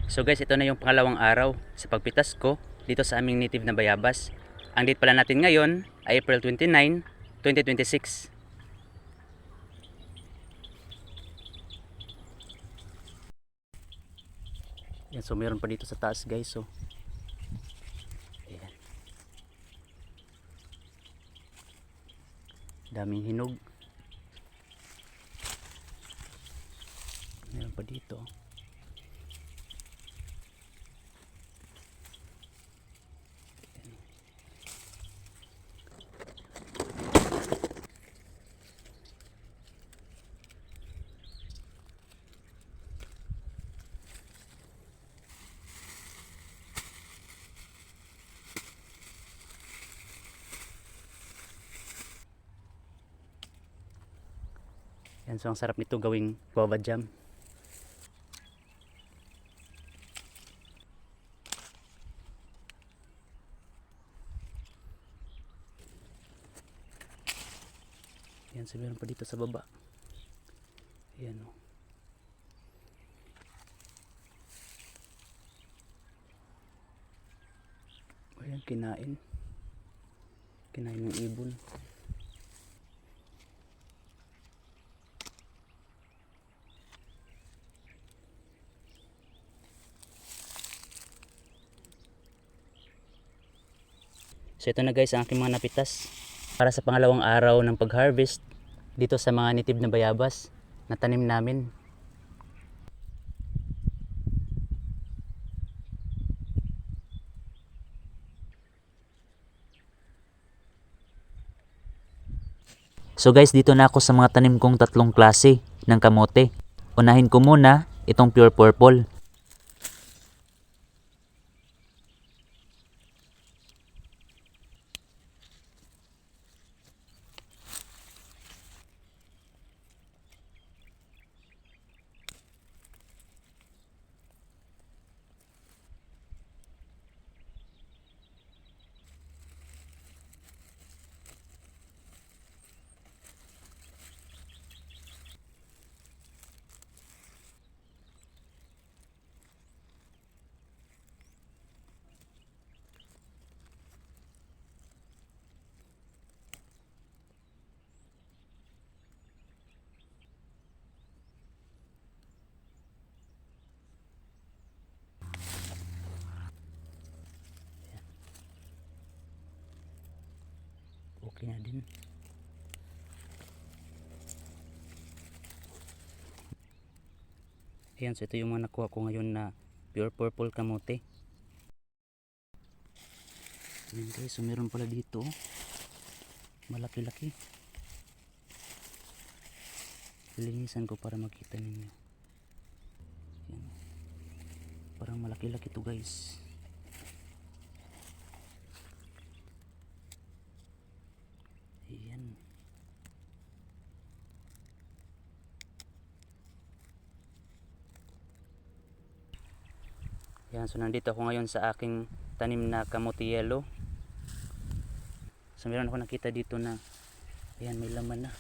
So guys, ito na yung pangalawang araw sa pagpitas ko dito sa aming native na bayabas. Ang date pala natin ngayon ay April 29, 2026. Yan, so meron pa dito sa taas guys. So, ayan. Daming hinog. Meron pa dito. Yan, so ang sarap nito gawing guava jam. Yan, so meron pa dito sa baba. Yan o. Ayan, kinain. Kinain ng ibon. So ito na guys ang aking mga napitas para sa pangalawang araw ng pag-harvest dito sa mga native na bayabas na tanim namin. So guys, dito na ako sa mga tanim kong tatlong klase ng kamote. Unahin ko muna itong pure purple. Okay na din. Ayan, so ito yung mga nakuha ko ngayon na pure purple kamote. Ayan guys, so meron pala dito malaki-laki. Linisan ko para makita ninyo. Ayan. Parang malaki-laki to guys. Ayan. Ayan, so nandito ako ngayon sa aking tanim na kamote yellow. So meron ako nakita dito na ayan, may laman na.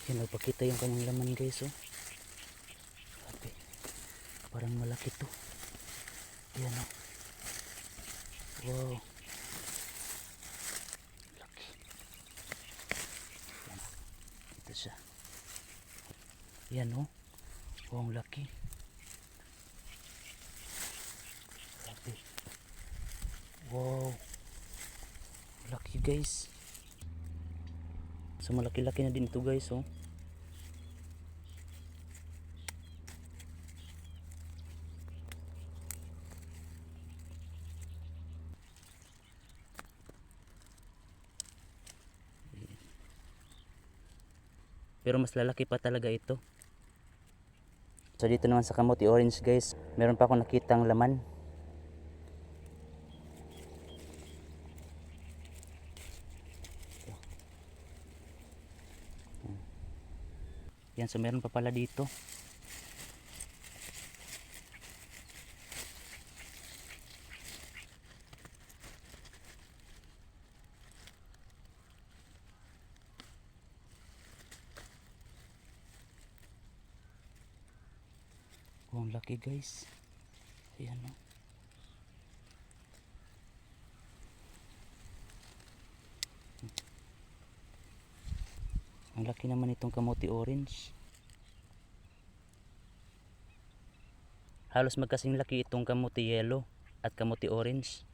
Ayan, nagpakita yung kanyang laman guys. Oh. Okay. Parang malaki to. Ayan o. Oh. Wow. Laki. Ayan. Ito siya. Ayan o. Oh. Wow, ang laki. Grabe. Wow. Laki guys. So malaki-laki na din ito guys. Oh. Pero mas lalaki pa talaga ito. So dito naman sa kamote orange guys, meron pa akong nakitang laman. Yan, so meron pa pala dito. Oh, ang laki guys. Ayan, no? Ang laki naman itong kamote orange. Halos magkasing laki itong kamote yellow at kamote orange.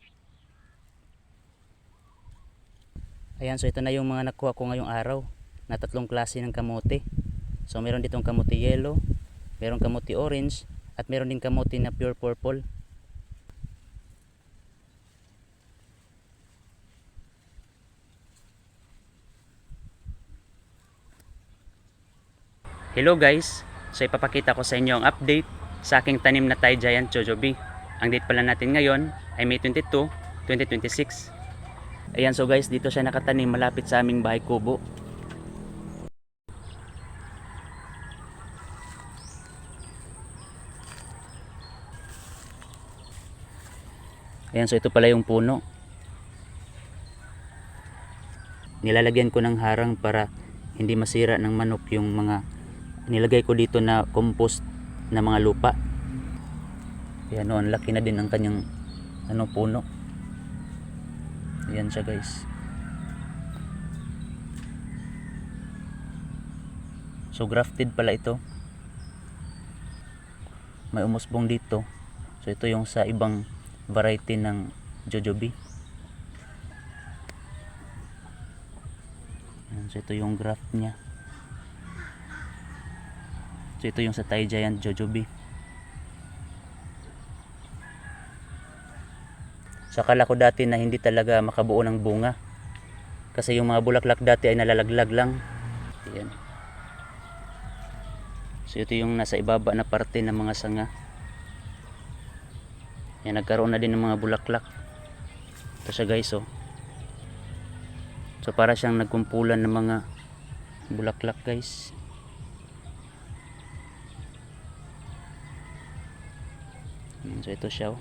Ayan, so ito na yung mga nakuha ko ngayong araw na tatlong klase ng kamote. So meron ditong kamote yellow, meron kamote orange, at meron din kamote na pure purple. Hello guys, so ipapakita ko sa inyo ang update sa aking tanim na Thai Giant Jojoba. Ang date pala natin ngayon ay May 22, 2026. Ayan, so guys, dito siya nakatanim malapit sa aming bahay kubo. Ayan, so ito pala yung puno. Nilalagyan ko ng harang para hindi masira ng manok yung mga nilagay ko dito na compost na mga lupa. Ayan, no, ang laki na din ang kanyang puno. Ayan siya guys. So grafted pala ito. May umusbong dito. So ito yung sa ibang variety ng Jojoba. Ayan, so ito yung graft niya. So ito yung sa Thai Giant Jojoba. So akala ko dati na hindi talaga makabuo ng bunga. Kasi yung mga bulaklak dati ay nalalaglag lang. Ayan. So ito yung nasa ibaba na parte ng mga sanga. Ayan, nagkaroon na din ng mga bulaklak. Ito siya guys, oh. So para siyang nagkumpulan ng mga bulaklak guys. Ayan, so ito siya, oh.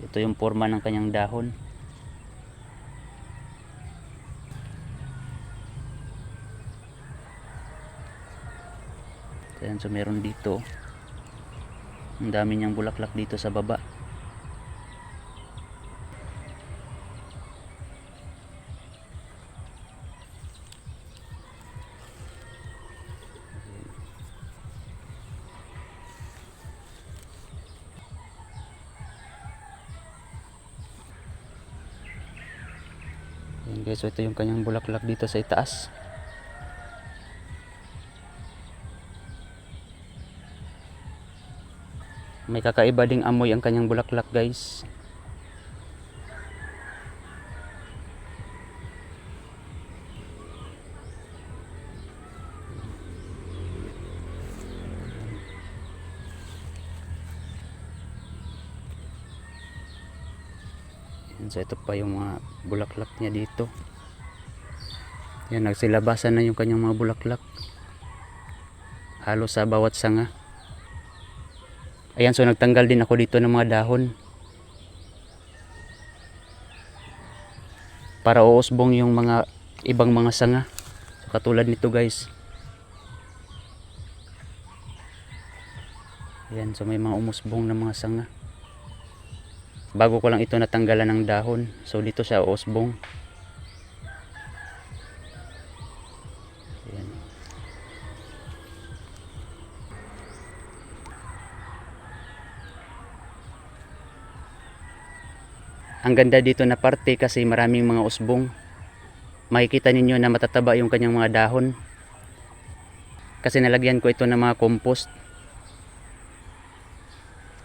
Ito yung forma ng kanyang dahon. Ayan, so meron dito. Ang dami niyang bulaklak dito sa baba. Ayan guys, so ito yung kanyang bulaklak dito sa itaas. May kakaiba ding amoy ang kanyang bulaklak guys. So ito pa yung mga bulaklak niya dito. Yan, nagsilabasan na yung kanyang mga bulaklak. Halos sa bawat sanga. Ayan, so nagtanggal din ako dito ng mga dahon. Para uusbong yung mga ibang mga sanga. So, katulad nito guys. Ayan, so may mga umusbong na mga sanga. Bago ko lang ito natanggalan ng dahon. So dito siya uusbong. Ayan. Ang ganda dito na parte kasi maraming mga usbong. Makikita ninyo na matataba yung kanyang mga dahon. Kasi nalagyan ko ito ng mga compost.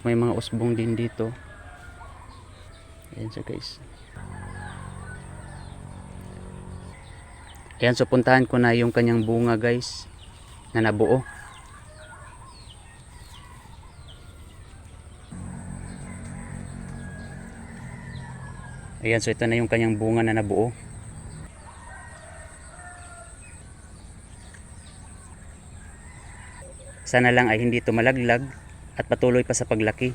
May mga usbong din dito. Ayan siya guys. Ayan, so puntahan ko na yung kanyang bunga guys na nabuo. Ayan, so ito na yung kanyang bunga na nabuo. Sana lang ay hindi ito malaglag at patuloy pa sa paglaki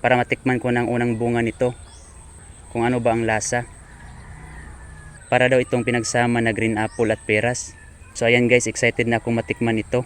para matikman ko ng unang bunga nito kung ano ba ang lasa. Para daw itong pinagsama na green apple at peras. So ayan guys, excited na akong matikman ito.